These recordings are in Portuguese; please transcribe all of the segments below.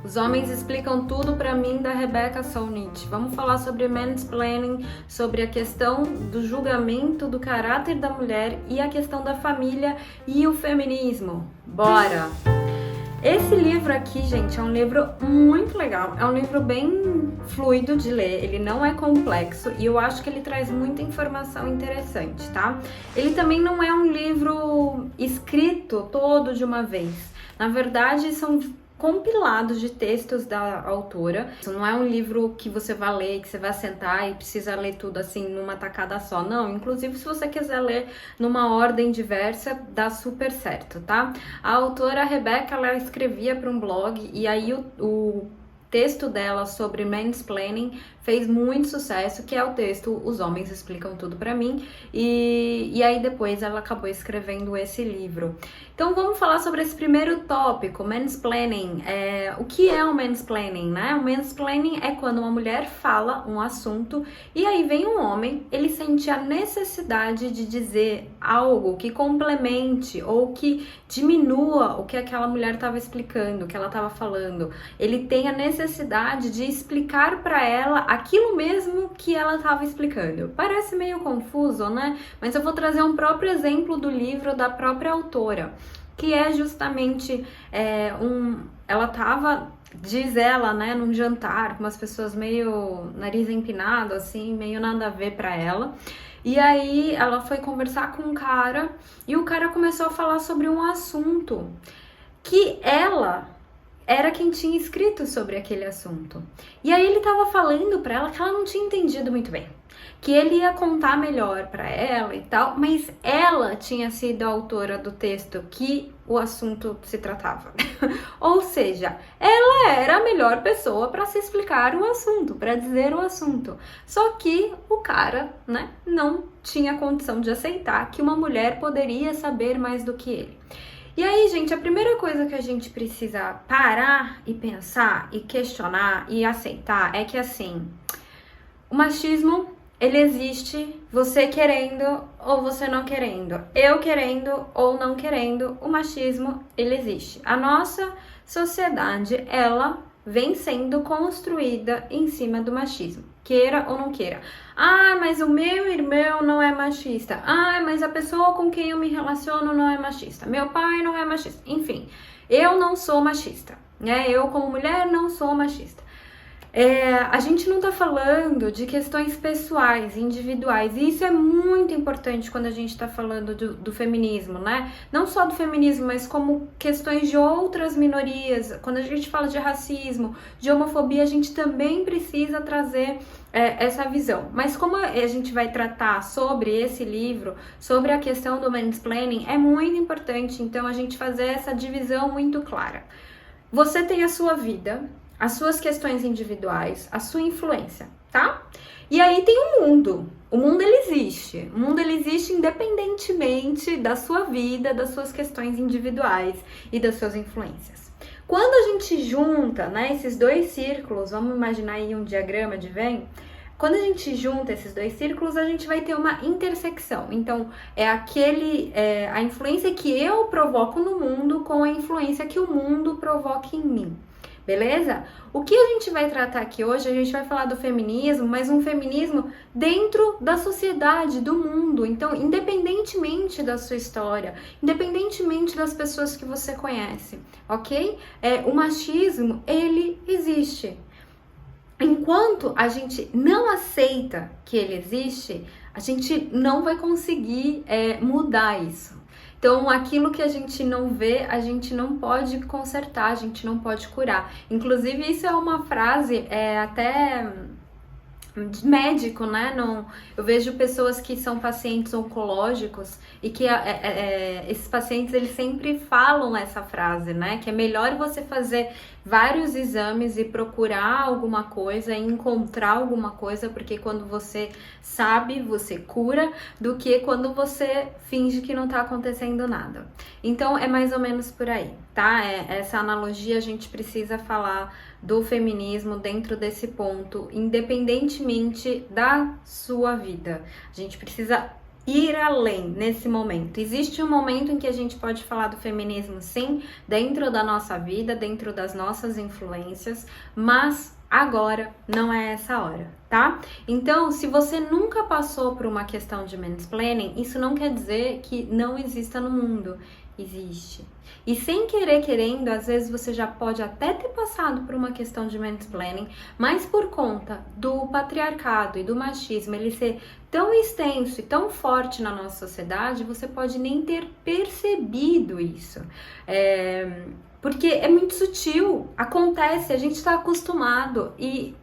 Os Homens Explicam Tudo pra Mim, da Rebecca Solnit. Vamos falar sobre mansplaining, sobre a questão do julgamento do caráter da mulher e a questão da família e o feminismo. Bora! Esse livro aqui, gente, é um livro muito legal, é um livro bem fluido de ler, ele não é complexo e eu acho que ele traz muita informação interessante, tá? Ele também não é um livro escrito todo de uma vez, na verdade são compilados de textos da autora. Isso não é um livro que você vai ler, que você vai sentar e precisa ler tudo assim numa tacada só, não. Inclusive, se você quiser ler numa ordem diversa, dá super certo, tá? A autora Rebecca, ela escrevia para um blog e aí o texto dela sobre mansplaining fez muito sucesso, que é o texto Os Homens Explicam Tudo Pra Mim, e aí depois ela acabou escrevendo esse livro. Então vamos falar sobre esse primeiro tópico, mansplaining. O que é o mansplaining, né? O mansplaining é quando uma mulher fala um assunto e aí vem um homem, ele sente a necessidade de dizer algo que complemente ou que diminua o que aquela mulher estava explicando, o que ela estava falando. Ele tem a necessidade de explicar para ela aquilo mesmo que ela estava explicando. Parece meio confuso, né? Mas eu vou trazer um próprio exemplo do livro da própria autora, que é justamente ela estava, diz ela, né, num jantar com umas pessoas meio nariz empinado, assim, meio nada a ver para ela. E aí ela foi conversar com um cara e o cara começou a falar sobre um assunto que ela era quem tinha escrito sobre aquele assunto. E aí ele tava falando pra ela que ela não tinha entendido muito bem, que ele ia contar melhor pra ela e tal, mas ela tinha sido a autora do texto que o assunto se tratava. Ou seja, ela era a melhor pessoa para se explicar o assunto, para dizer o assunto. Só que o cara, né, não tinha condição de aceitar que uma mulher poderia saber mais do que ele. E aí, gente, a primeira coisa que a gente precisa parar e pensar e questionar e aceitar é que, assim, o machismo, ele existe, você querendo ou você não querendo, eu querendo ou não querendo, o machismo, ele existe. A nossa sociedade, ela vem sendo construída em cima do machismo, queira ou não queira. Ah, mas o meu irmão não é machista. Ah, mas a pessoa com quem eu me relaciono não é machista. Meu pai não é machista. Enfim, eu não sou machista, né? Eu, como mulher, não sou machista. A gente não tá falando de questões pessoais, individuais, e isso é muito importante quando a gente tá falando do feminismo, né? Não só do feminismo, mas como questões de outras minorias. Quando a gente fala de racismo, de homofobia, a gente também precisa trazer essa visão. Mas como a gente vai tratar sobre esse livro, sobre a questão do mansplaining, é muito importante, então, a gente fazer essa divisão muito clara. Você tem a sua vida, as suas questões individuais, a sua influência, tá? E aí tem o mundo. O mundo, ele existe. O mundo, ele existe independentemente da sua vida, das suas questões individuais e das suas influências. Quando a gente junta, né, esses dois círculos, vamos imaginar aí um diagrama de Venn. Quando a gente junta esses dois círculos, a gente vai ter uma intersecção. Então, a influência que eu provoco no mundo com a influência que o mundo provoca em mim. Beleza? O que a gente vai tratar aqui hoje, a gente vai falar do feminismo, mas um feminismo dentro da sociedade, do mundo. Então, independentemente da sua história, independentemente das pessoas que você conhece, ok? O machismo, ele existe. Enquanto a gente não aceita que ele existe, a gente não vai conseguir mudar isso. Então, aquilo que a gente não vê, a gente não pode consertar, a gente não pode curar. Inclusive, isso é uma frase até de médico, né? Eu vejo pessoas que são pacientes oncológicos e que esses pacientes, eles sempre falam essa frase, né? Que é melhor você fazer vários exames e procurar alguma coisa, encontrar alguma coisa, porque quando você sabe, você cura, do que quando você finge que não tá acontecendo nada. Então, é mais ou menos por aí, tá? Essa analogia a gente precisa falar do feminismo dentro desse ponto, independentemente da sua vida. A gente precisa ir além nesse momento. Existe um momento em que a gente pode falar do feminismo, sim, dentro da nossa vida, dentro das nossas influências, mas agora não é essa hora, tá? Então, se você nunca passou por uma questão de mansplaining, isso não quer dizer que não exista no mundo. Existe. E sem querer querendo, às vezes você já pode até ter passado por uma questão de mansplaining, mas por conta do patriarcado e do machismo ele ser tão extenso e tão forte na nossa sociedade, você pode nem ter percebido isso. Porque é muito sutil, acontece, a gente está acostumado e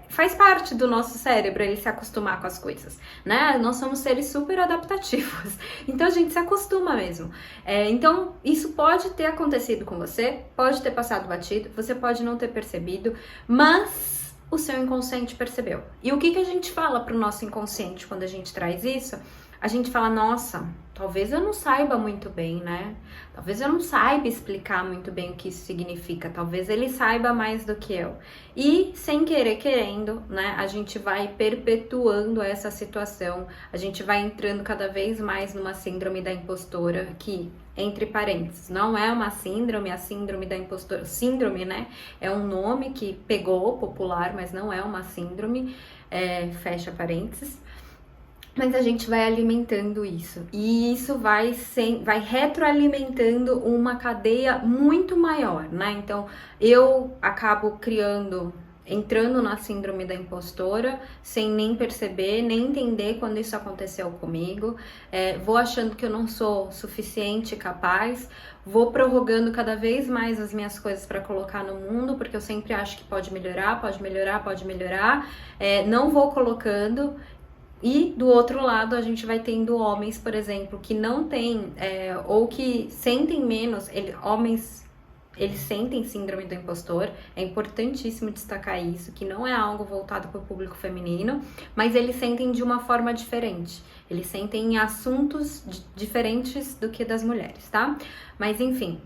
faz parte do nosso cérebro ele se acostumar com as coisas, né? Nós somos seres super adaptativos, então a gente se acostuma mesmo. Então isso pode ter acontecido com você, pode ter passado batido, você pode não ter percebido, mas o seu inconsciente percebeu. E o que a gente fala pro nosso inconsciente quando a gente traz isso? A gente fala, nossa, talvez eu não saiba muito bem, né? Talvez eu não saiba explicar muito bem o que isso significa. Talvez ele saiba mais do que eu. E, sem querer querendo, né? A gente vai perpetuando essa situação. A gente vai entrando cada vez mais numa síndrome da impostora, que, entre parênteses, não é uma síndrome, a síndrome da impostora. Síndrome, né? É um nome que pegou popular, mas não é uma síndrome. Fecha parênteses. Mas a gente vai alimentando isso, e isso vai retroalimentando uma cadeia muito maior, né? Então, eu acabo entrando na síndrome da impostora, sem nem perceber, nem entender quando isso aconteceu comigo, vou achando que eu não sou suficiente capaz, vou prorrogando cada vez mais as minhas coisas para colocar no mundo, porque eu sempre acho que pode melhorar, não vou colocando. E do outro lado a gente vai tendo homens, por exemplo, que não têm ou que sentem menos, homens, eles sentem síndrome do impostor, é importantíssimo destacar isso, que não é algo voltado para o público feminino, mas eles sentem de uma forma diferente, eles sentem em assuntos diferentes do que das mulheres, tá? Mas enfim,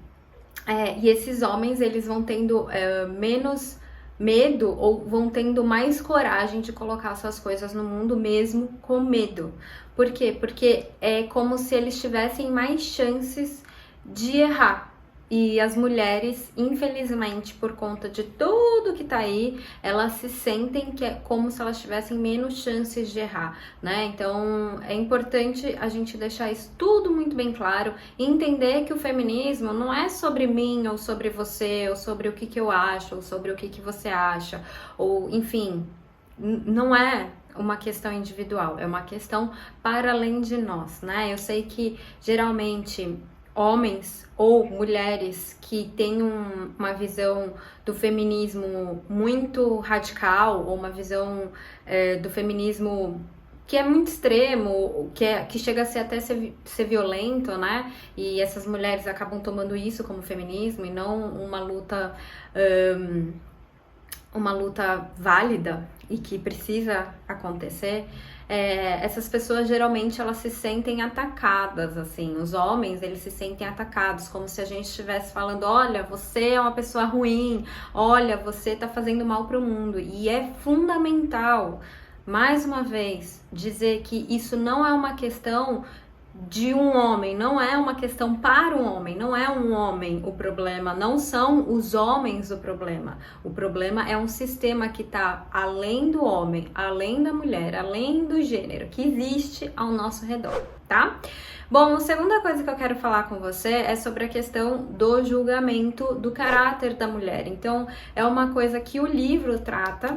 e esses homens, eles vão tendo menos medo ou vão tendo mais coragem de colocar suas coisas no mundo mesmo com medo. Por quê? Porque é como se eles tivessem mais chances de errar. E as mulheres, infelizmente, por conta de tudo que tá aí, elas se sentem que é como se elas tivessem menos chances de errar, né? Então, é importante a gente deixar isso tudo muito bem claro e entender que o feminismo não é sobre mim, ou sobre você, ou sobre o que eu acho, ou sobre o que você acha, ou, enfim, não é uma questão individual, é uma questão para além de nós, né? Eu sei que, geralmente, homens ou mulheres que têm uma visão do feminismo muito radical, ou uma visão do feminismo que é muito extremo, que chega a ser até ser violento, né? E essas mulheres acabam tomando isso como feminismo e não uma luta válida e que precisa acontecer. Essas pessoas geralmente elas se sentem atacadas, assim, os homens eles se sentem atacados, como se a gente estivesse falando, olha, você é uma pessoa ruim, olha, você tá fazendo mal pro mundo. E é fundamental, mais uma vez, dizer que isso não é uma questão de um homem, não é uma questão para um homem, não é um homem o problema, não são os homens o problema é um sistema que está além do homem, além da mulher, além do gênero, que existe ao nosso redor, tá? Bom, a segunda coisa que eu quero falar com você é sobre a questão do julgamento do caráter da mulher. Então, é uma coisa que o livro trata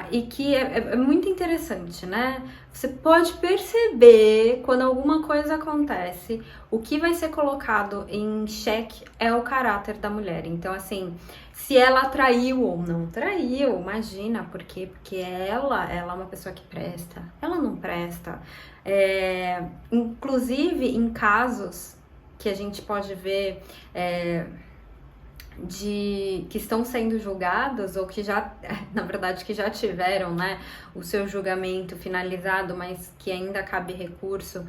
e que é muito interessante, né? Você pode perceber quando alguma coisa acontece, o que vai ser colocado em xeque é o caráter da mulher. Então, assim, se ela traiu ou não traiu, imagina, por quê? Porque ela é uma pessoa que presta, ela não presta. Inclusive em casos que a gente pode ver que estão sendo julgados ou que já, na verdade, que já tiveram, né, o seu julgamento finalizado, mas que ainda cabe recurso,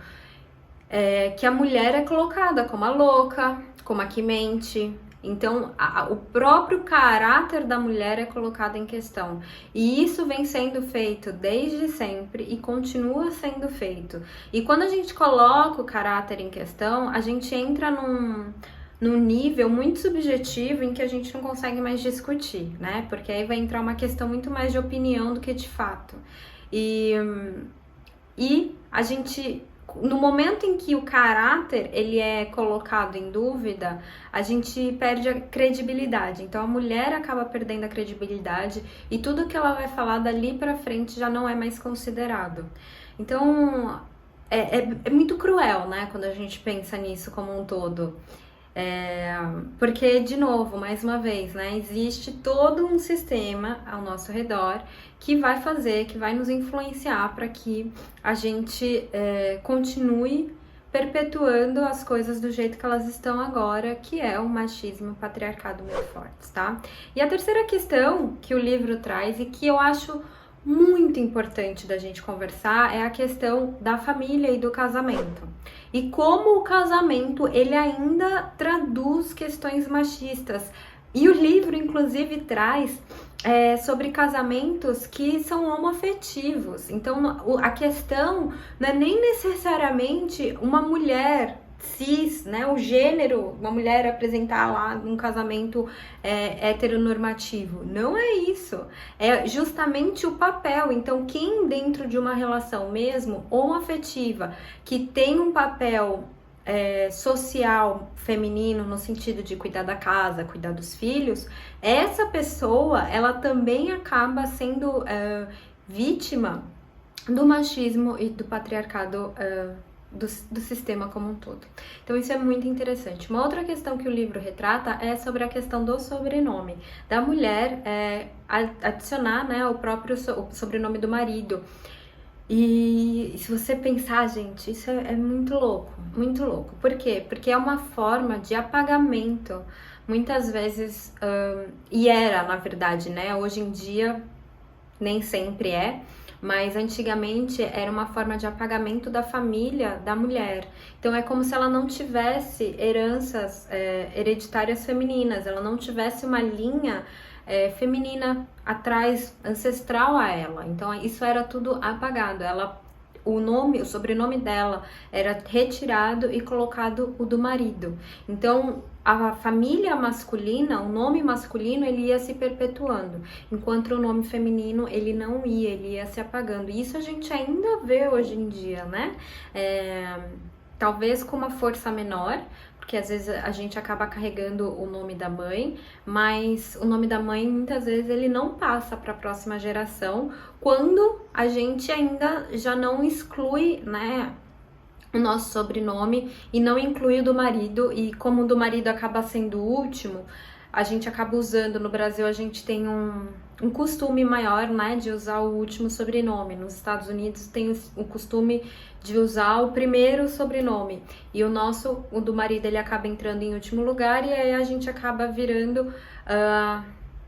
que a mulher é colocada como a louca, como a que mente, Então, o próprio caráter da mulher é colocado em questão. E isso vem sendo feito desde sempre e continua sendo feito. E quando a gente coloca o caráter em questão, a gente entra num nível muito subjetivo em que a gente não consegue mais discutir, né? Porque aí vai entrar uma questão muito mais de opinião do que de fato. E a gente, no momento em que o caráter ele é colocado em dúvida, a gente perde a credibilidade. Então a mulher acaba perdendo a credibilidade e tudo que ela vai falar dali pra frente já não é mais considerado. Então é muito cruel, né, quando a gente pensa nisso como um todo. Porque, de novo, mais uma vez, né, existe todo um sistema ao nosso redor que vai nos influenciar para que a gente continue perpetuando as coisas do jeito que elas estão agora, que é o machismo e o patriarcado muito fortes, tá? E a terceira questão que o livro traz e que eu acho muito importante da gente conversar é a questão da família e do casamento. E como o casamento, ele ainda traduz questões machistas. E o livro, inclusive, traz sobre casamentos que são homoafetivos. Então, a questão não é nem necessariamente uma mulher cis, né, o gênero, uma mulher apresentar lá num casamento heteronormativo. Não é isso. É justamente o papel. Então, quem dentro de uma relação mesmo homoafetiva, que tem um papel social feminino no sentido de cuidar da casa, cuidar dos filhos, essa pessoa, ela também acaba sendo vítima do machismo e do patriarcado do sistema como um todo. Então isso é muito interessante. Uma outra questão que o livro retrata é sobre a questão do sobrenome, da mulher adicionar, né, o próprio sobrenome do marido. E se você pensar, gente, isso é muito louco, muito louco. Por quê? Porque é uma forma de apagamento, muitas vezes, e era, na verdade, né, hoje em dia nem sempre mas antigamente era uma forma de apagamento da família da mulher. Então é como se ela não tivesse heranças hereditárias femininas, ela não tivesse uma linha feminina atrás, ancestral a ela. Então isso era tudo apagado. O sobrenome dela era retirado e colocado o do marido. Então a família masculina, o nome masculino, ele ia se perpetuando, enquanto o nome feminino ele não ia, ele ia se apagando. E isso a gente ainda vê hoje em dia, né? Talvez com uma força menor, porque às vezes a gente acaba carregando o nome da mãe, mas o nome da mãe muitas vezes ele não passa para a próxima geração, quando a gente ainda já não exclui, né, o nosso sobrenome e não inclui o do marido, e como o do marido acaba sendo o último, a gente acaba usando. No Brasil a gente tem um costume maior, né, de usar o último sobrenome. Nos Estados Unidos tem o costume de usar o primeiro sobrenome, e o do marido, ele acaba entrando em último lugar, e aí a gente acaba virando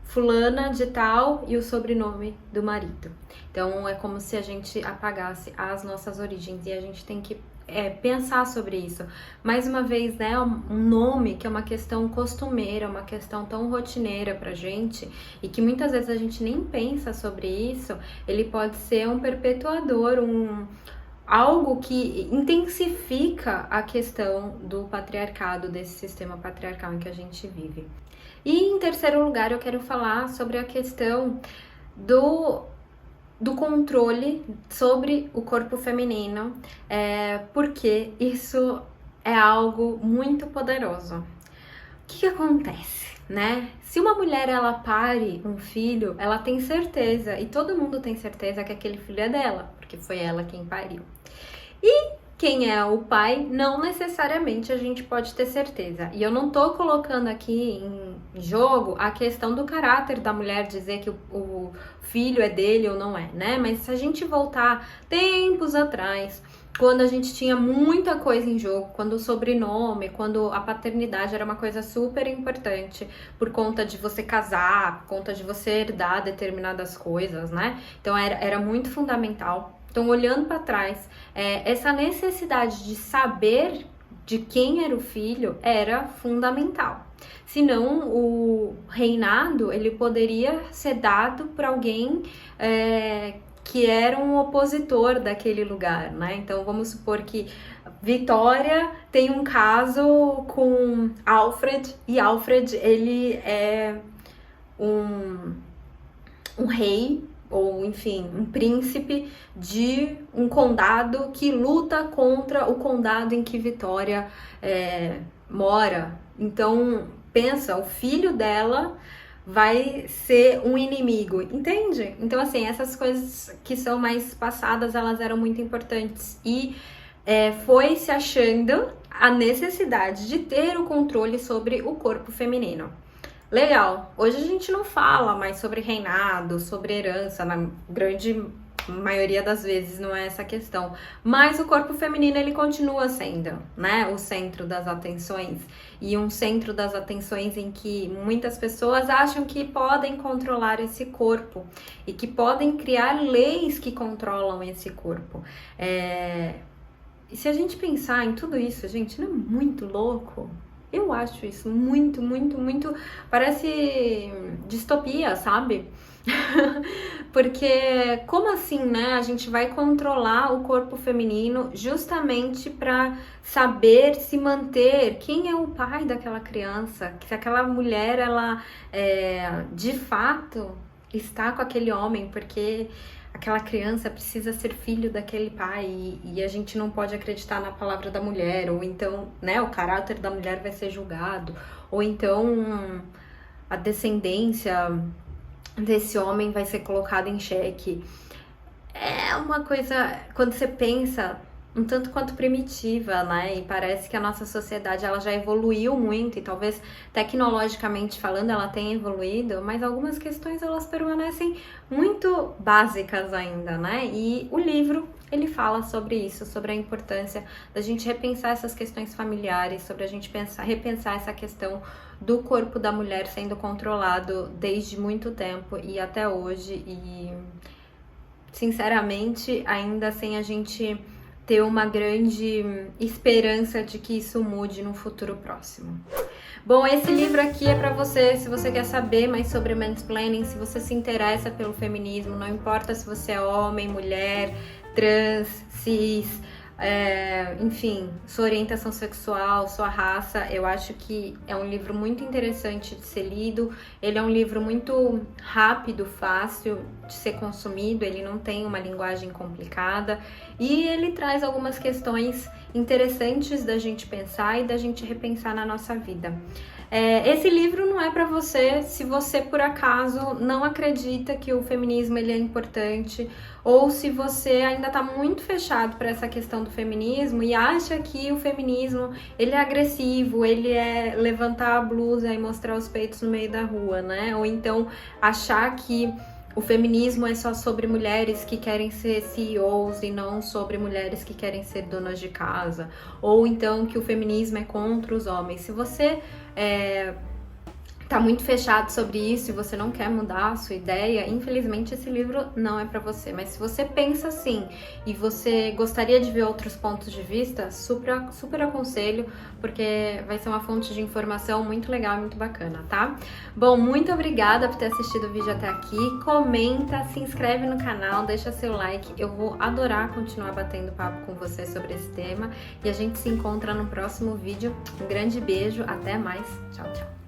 fulana de tal e o sobrenome do marido. Então é como se a gente apagasse as nossas origens, e a gente tem que pensar sobre isso. Mais uma vez, né, um nome que é uma questão costumeira, uma questão tão rotineira pra gente, e que muitas vezes a gente nem pensa sobre isso, ele pode ser um perpetuador, algo que intensifica a questão do patriarcado, desse sistema patriarcal em que a gente vive. E em terceiro lugar, eu quero falar sobre a questão do controle sobre o corpo feminino, porque isso é algo muito poderoso. O que acontece, né? Se uma mulher ela pare um filho, ela tem certeza, e todo mundo tem certeza, que aquele filho é dela, porque foi ela quem pariu. E quem é o pai, não necessariamente a gente pode ter certeza. E eu não tô colocando aqui em jogo a questão do caráter da mulher, dizer que o filho é dele ou não é, né? Mas se a gente voltar tempos atrás, quando a gente tinha muita coisa em jogo, quando o sobrenome, quando a paternidade era uma coisa super importante, por conta de você casar, por conta de você herdar determinadas coisas, né? Então era muito fundamental. Então, olhando para trás, essa necessidade de saber de quem era o filho era fundamental. Senão o reinado ele poderia ser dado para alguém que era um opositor daquele lugar, né? Então vamos supor que Vitória tem um caso com Alfred, e Alfred ele é um rei, ou enfim, um príncipe de um condado que luta contra o condado em que Vitória mora. Então pensa, o filho dela vai ser um inimigo, entende? Então assim, essas coisas que são mais passadas, elas eram muito importantes, e foi se achando a necessidade de ter o controle sobre o corpo feminino. Legal, hoje a gente não fala mais sobre reinado, sobre herança, na grande maioria das vezes não é essa a questão, mas o corpo feminino ele continua sendo, né, o centro das atenções, e um centro das atenções em que muitas pessoas acham que podem controlar esse corpo e que podem criar leis que controlam esse corpo. E se a gente pensar em tudo isso, gente, não é muito louco? Eu acho isso muito, muito, muito... Parece distopia, sabe? Porque como assim, né? A gente vai controlar o corpo feminino justamente para saber se manter. Quem é o pai daquela criança? Se aquela mulher, ela de fato está com aquele homem, porque aquela criança precisa ser filho daquele pai, e a gente não pode acreditar na palavra da mulher, ou então, né, o caráter da mulher vai ser julgado, ou então a descendência desse homem vai ser colocada em xeque. É uma coisa, quando você pensa, um tanto quanto primitiva, né? E parece que a nossa sociedade ela já evoluiu muito, e talvez tecnologicamente falando ela tenha evoluído, mas algumas questões elas permanecem muito básicas ainda, né? E o livro ele fala sobre isso, sobre a importância da gente repensar essas questões familiares, sobre a gente repensar essa questão do corpo da mulher sendo controlado desde muito tempo e até hoje, e sinceramente ainda sem a gente ter uma grande esperança de que isso mude no futuro próximo. Bom, esse livro aqui é para você, se você quer saber mais sobre mansplaining, se você se interessa pelo feminismo, não importa se você é homem, mulher, trans, cis, enfim, sua orientação sexual, sua raça, eu acho que é um livro muito interessante de ser lido. Ele é um livro muito rápido, fácil de ser consumido, ele não tem uma linguagem complicada, e ele traz algumas questões interessantes da gente pensar e da gente repensar na nossa vida. Esse livro não é para você se você por acaso não acredita que o feminismo ele é importante, ou se você ainda está muito fechado para essa questão do feminismo e acha que o feminismo ele é agressivo, ele é levantar a blusa e mostrar os peitos no meio da rua, né? Ou então achar que o feminismo é só sobre mulheres que querem ser CEOs e não sobre mulheres que querem ser donas de casa, ou então que o feminismo é contra os homens. Se você tá muito fechado sobre isso e você não quer mudar a sua ideia, infelizmente esse livro não é para você. Mas se você pensa assim e você gostaria de ver outros pontos de vista, super aconselho, porque vai ser uma fonte de informação muito legal e muito bacana, tá? Bom, muito obrigada por ter assistido o vídeo até aqui. Comenta, se inscreve no canal, deixa seu like. Eu vou adorar continuar batendo papo com você sobre esse tema, e a gente se encontra no próximo vídeo. Um grande beijo, até mais, tchau, tchau.